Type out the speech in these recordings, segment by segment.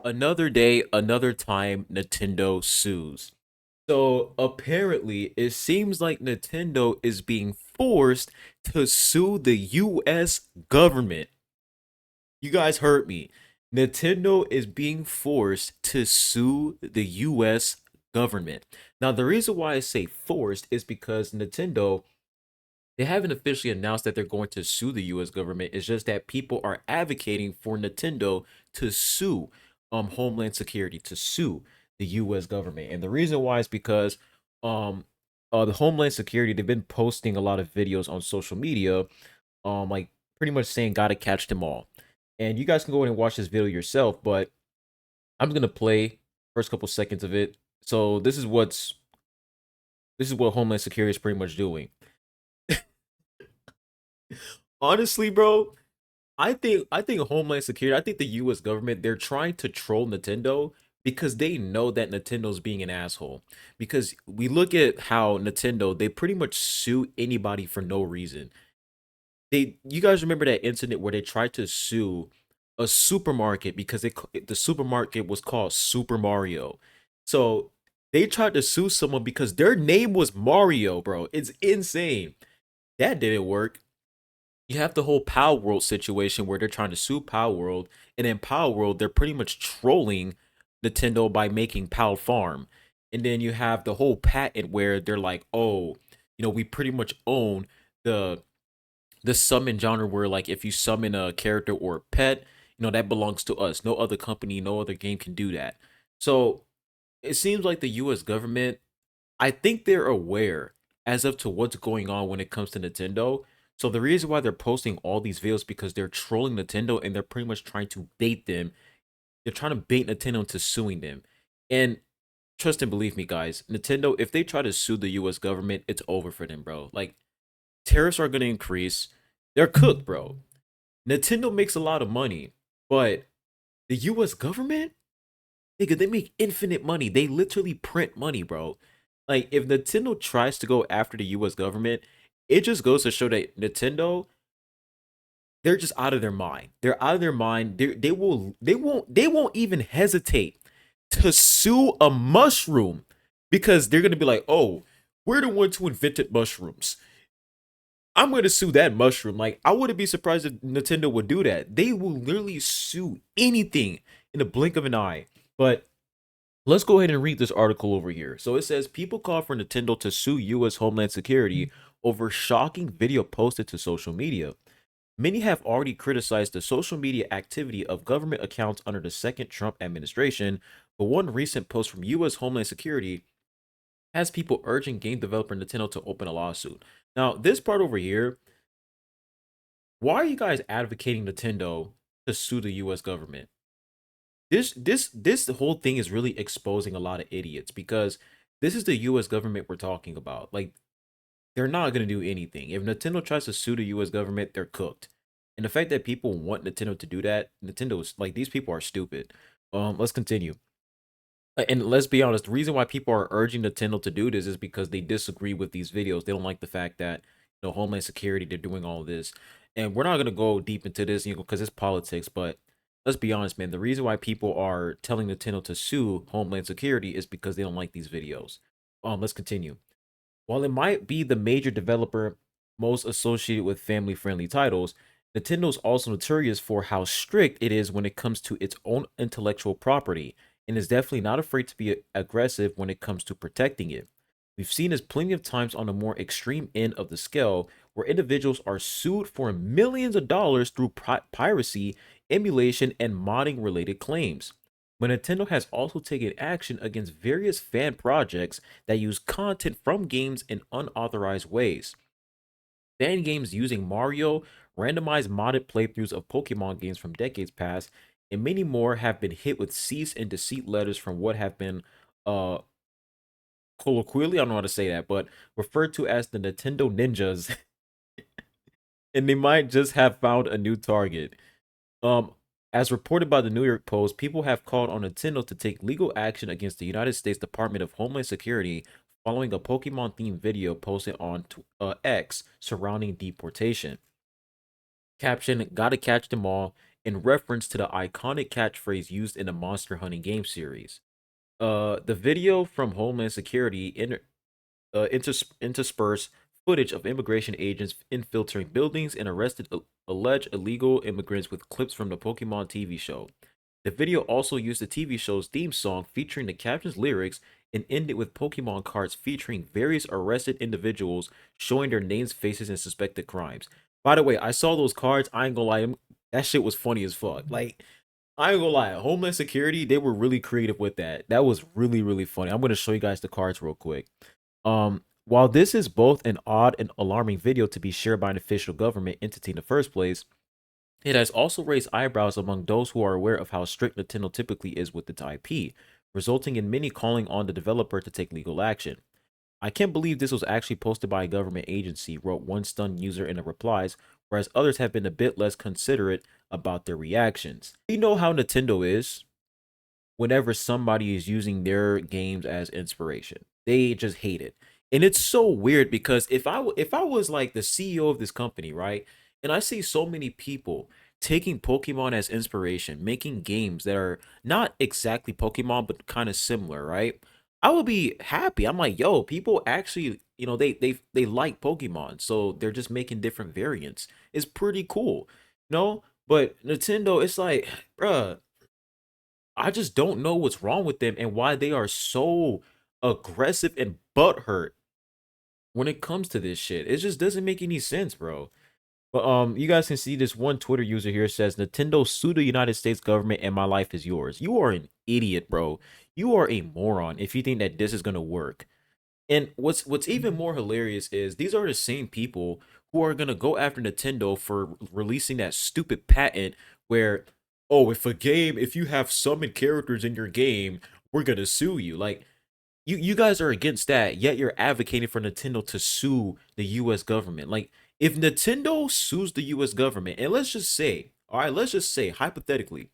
Another day, another time, Nintendo sues. So apparently, it seems like Nintendo is being forced to sue the US government. You guys heard me. Nintendo is being forced to sue the US government. Now, the reason why I say forced is because Nintendo, they haven't officially announced that they're going to sue the US government. It's just that people are advocating for Nintendo to sue Homeland Security, to sue the US government. And the reason why is because um the Homeland Security, they've been posting a lot of videos on social media, like pretty much saying gotta catch them all. And you guys can go in and watch this video yourself, but I'm gonna play first couple seconds of it. So this is what Homeland Security is pretty much doing. Honestly, bro, I think Homeland Security, I think the US government, they're trying to troll Nintendo because they know that Nintendo's being an asshole. Because we look at how Nintendo, they pretty much sue anybody for no reason. You guys remember that incident where they tried to sue a supermarket because the supermarket was called Super Mario. So they tried to sue someone because their name was Mario, bro. It's insane. That didn't work. You have the whole Power World situation where they're trying to sue Power World, and in Power World, they're pretty much trolling Nintendo by making Power Farm. And then you have the whole patent where they're like, oh, we pretty much own the summon genre where like if you summon a character or a pet, that belongs to us. No other company, no other game can do that. So it seems like the US government, I think they're aware as of to what's going on when it comes to Nintendo. So the reason why they're posting all these videos because they're trolling Nintendo and they're pretty much trying to bait them. They're trying to bait Nintendo into suing them. And trust and believe me, guys, Nintendo, if they try to sue the US government, it's over for them, bro. Like tariffs are gonna increase. They're cooked, bro. Nintendo makes a lot of money, but the US government, nigga, they make infinite money. They literally print money, bro. Like, if Nintendo tries to go after the US government, it just goes to show that Nintendo, they're just out of their mind. They're out of their mind. They won't even hesitate to sue a mushroom because they're gonna be like, oh, we're the ones who invented mushrooms. I'm going to sue that mushroom. Like, I wouldn't be surprised if Nintendo would do that. They will literally sue anything in the blink of an eye. But let's go ahead and read this article over here. So it says people call for Nintendo to sue US Homeland Security over shocking video posted to social media. Many have already criticized the social media activity of government accounts under the second Trump administration, but one recent post from US Homeland Security has people urging game developer Nintendo to open a lawsuit. Now, this part over here, why are you guys advocating Nintendo to sue the US government? This whole thing is really exposing a lot of idiots because this is the US government we're talking about. Like they're not going to do anything. If Nintendo tries to sue the US government, they're cooked. And the fact that people want Nintendo to do that, Nintendo's like these people are stupid. Let's continue. And let's be honest, the reason why people are urging Nintendo to do this is because they disagree with these videos. They don't like the fact that, Homeland Security, they're doing all this. And we're not going to go deep into this, because it's politics, but let's be honest, man. The reason why people are telling Nintendo to sue Homeland Security is because they don't like these videos. Let's continue. While it might be the major developer most associated with family-friendly titles, Nintendo's also notorious for how strict it is when it comes to its own intellectual property, and is definitely not afraid to be aggressive when it comes to protecting it. We've seen this plenty of times on the more extreme end of the scale, where individuals are sued for millions of dollars through piracy, emulation, and modding related claims. But Nintendo has also taken action against various fan projects that use content from games in unauthorized ways. Fan games using Mario, randomized modded playthroughs of Pokemon games from decades past, and many more have been hit with cease and desist letters from what have been uh colloquially, I don't know how to say that, but referred to as the Nintendo Ninjas, and they might just have found a new target. Um, as reported by the New York Post, people have called on Nintendo to take legal action against the United States Department of Homeland Security following a Pokemon themed video posted on X surrounding deportation. Caption: Gotta catch them all. in reference to the iconic catchphrase used in the Monster Hunting game series. The video from Homeland Security intersperse footage of immigration agents infiltrating buildings and arrested alleged illegal immigrants with clips from the Pokemon TV show. The video also used the TV show's theme song featuring the caption's lyrics and ended with Pokemon cards featuring various arrested individuals showing their names, faces, and suspected crimes. By the way, I saw those cards. I ain't gonna lie, that shit was funny as fuck. Like, I ain't gonna lie, Homeland Security, they were really creative with that. That was really, really funny. I'm gonna show you guys the cards real quick. While this is both an odd and alarming video to be shared by an official government entity in the first place, it has also raised eyebrows among those who are aware of how strict Nintendo typically is with its IP, resulting in many calling on the developer to take legal action. I can't believe this was actually posted by a government agency, wrote one stunned user in the replies, whereas others have been a bit less considerate about their reactions. You know how Nintendo is whenever somebody is using their games as inspiration. They just hate it. And it's so weird because if I was like the CEO of this company, right? And I see so many people taking Pokemon as inspiration, making games that are not exactly Pokemon but kind of similar, right? I would be happy. I'm like, yo, people actually, they like Pokemon, so they're just making different variants. It's pretty cool, no? But Nintendo, it's like, bruh, I just don't know what's wrong with them and why they are so aggressive and butthurt when it comes to this shit. It just doesn't make any sense, bro. But you guys can see this one Twitter user here says Nintendo sue the United States government and my life is yours. You are an idiot, bro. You are a moron if you think that this is gonna work. And what's even more hilarious is these are the same people who are gonna go after Nintendo for releasing that stupid patent where, oh, if you have summoned characters in your game, we're gonna sue you. Like, you guys are against that, yet you're advocating for Nintendo to sue the US government. Like, if Nintendo sues the US government, and let's just say, all right, let's just say hypothetically,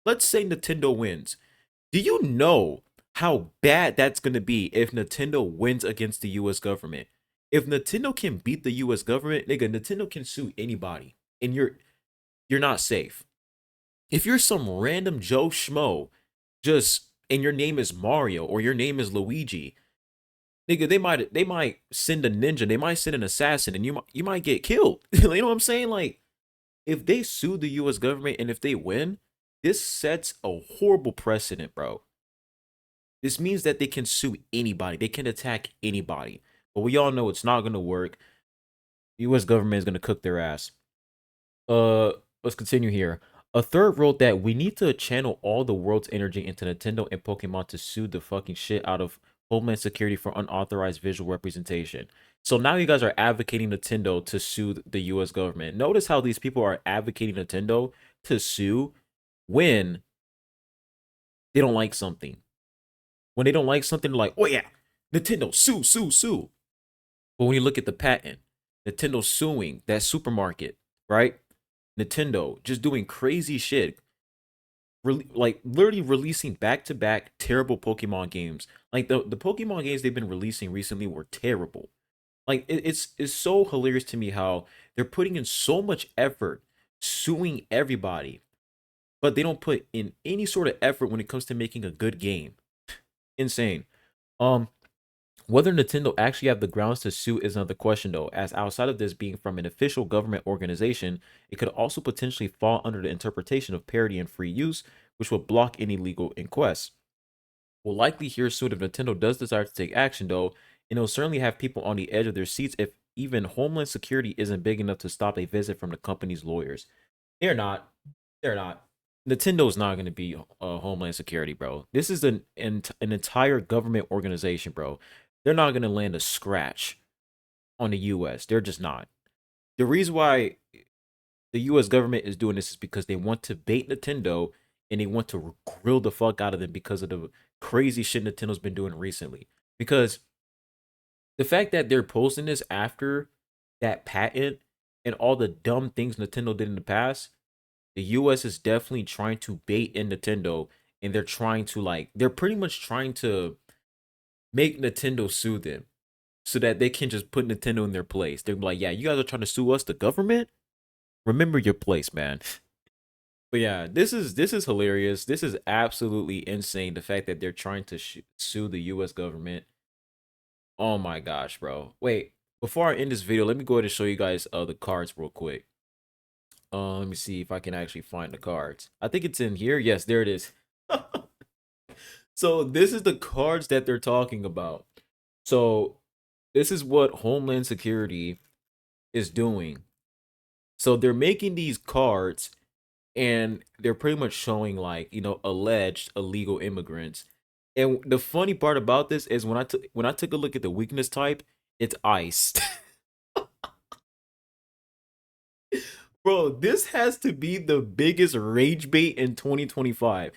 let's say Nintendo wins. Do you know how bad that's going to be if Nintendo wins against the US government? If Nintendo can beat the US government, nigga, Nintendo can sue anybody and you're not safe. If you're some random Joe Schmo just and your name is Mario or your name is Luigi, nigga, they might send a ninja, they might send an assassin and you might get killed. You know what I'm saying? Like, if they sue the US government and if they win, this sets a horrible precedent, bro. This means that they can sue anybody. They can attack anybody. But we all know it's not going to work. The US government is going to cook their ass. Uh, let's continue here. A third wrote that we need to channel all the world's energy into Nintendo and Pokemon to sue the fucking shit out of Homeland Security for unauthorized visual representation. So now you guys are advocating Nintendo to sue the US government. Notice how these people are advocating Nintendo to sue when they don't like something. When they don't like something, they're like, oh yeah, Nintendo, sue, sue, sue. But when you look at the patent, Nintendo suing that supermarket, right? Nintendo just doing crazy shit, like literally releasing back to back terrible Pokemon games. Like the Pokemon games they've been releasing recently were terrible. Like it's so hilarious to me how they're putting in so much effort suing everybody, but they don't put in any sort of effort when it comes to making a good game. Insane. Um, Whether Nintendo actually have the grounds to sue is another question, though, as outside of this being from an official government organization, it could also potentially fall under the interpretation of parity and free use, which would block any legal inquests. We'll likely hear soon if Nintendo does desire to take action, though, and it'll certainly have people on the edge of their seats if even Homeland Security isn't big enough to stop a visit from the company's lawyers. They're not. They're not. Nintendo's not going to be Homeland Security, bro. This is an entire government organization, bro. They're not going to land a scratch on the US. They're just not. The reason why the US government is doing this is because they want to bait Nintendo and they want to grill the fuck out of them because of the crazy shit Nintendo's been doing recently. Because the fact that they're posting this after that patent and all the dumb things Nintendo did in the past, the US is definitely trying to bait in Nintendo and they're trying to they're pretty much trying to make Nintendo sue them so that they can just put Nintendo in their place. They're like, yeah, you guys are trying to sue us, the government? Remember your place, man. But yeah, this is hilarious. This is absolutely insane. The fact that they're trying to sue the U.S. government. Oh my gosh, bro. Wait, before I end this video, let me go ahead and show you guys the cards real quick. Let me see if I can actually find the cards. I think it's in here. Yes, there it is. So this is the cards that they're talking about. So this is what Homeland Security is doing. So they're making these cards and they're pretty much showing like, alleged illegal immigrants. And the funny part about this is when I took a look at the weakness type, it's ice. Bro, this has to be the biggest rage bait in 2025.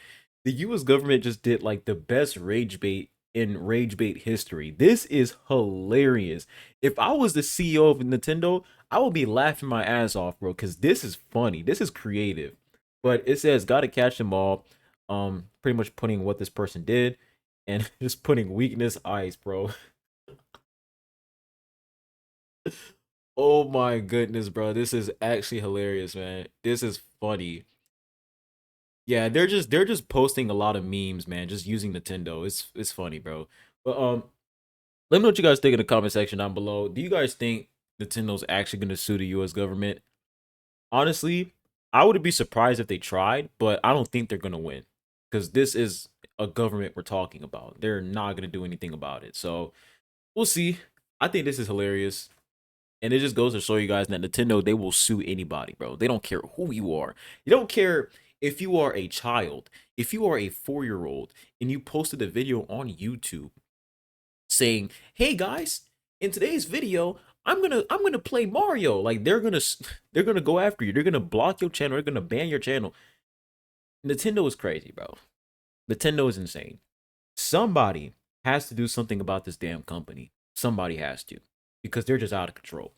The US government just did like the best rage bait in rage bait history. This is hilarious. If I was the CEO of Nintendo, I would be laughing my ass off, bro, because this is funny. This is creative. But it says gotta catch them all. Pretty much putting what this person did and just putting weakness ice, bro. Oh my goodness, bro. This is actually hilarious, man. This is funny. Yeah, they're just posting a lot of memes, man, just using Nintendo. It's funny, bro. But let me know what you guys think in the comment section down below. Do you guys think Nintendo's actually gonna sue the US government? Honestly, I wouldn't be surprised if they tried, but I don't think they're gonna win. Because this is a government we're talking about. They're not gonna do anything about it. So we'll see. I think this is hilarious. And it just goes to show you guys that Nintendo, they will sue anybody, bro. They don't care who you are. You don't care if you are a child, if you are a 4-year-old, and you posted a video on YouTube saying, "Hey guys, in today's video, I'm gonna play Mario." Like they're gonna go after you. They're gonna block your channel. They're gonna ban your channel. Nintendo is crazy, bro. Nintendo is insane. Somebody has to do something about this damn company. Somebody has to, because they're just out of control.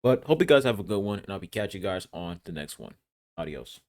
But hope you guys have a good one, and I'll be catching you guys on the next one. Adios.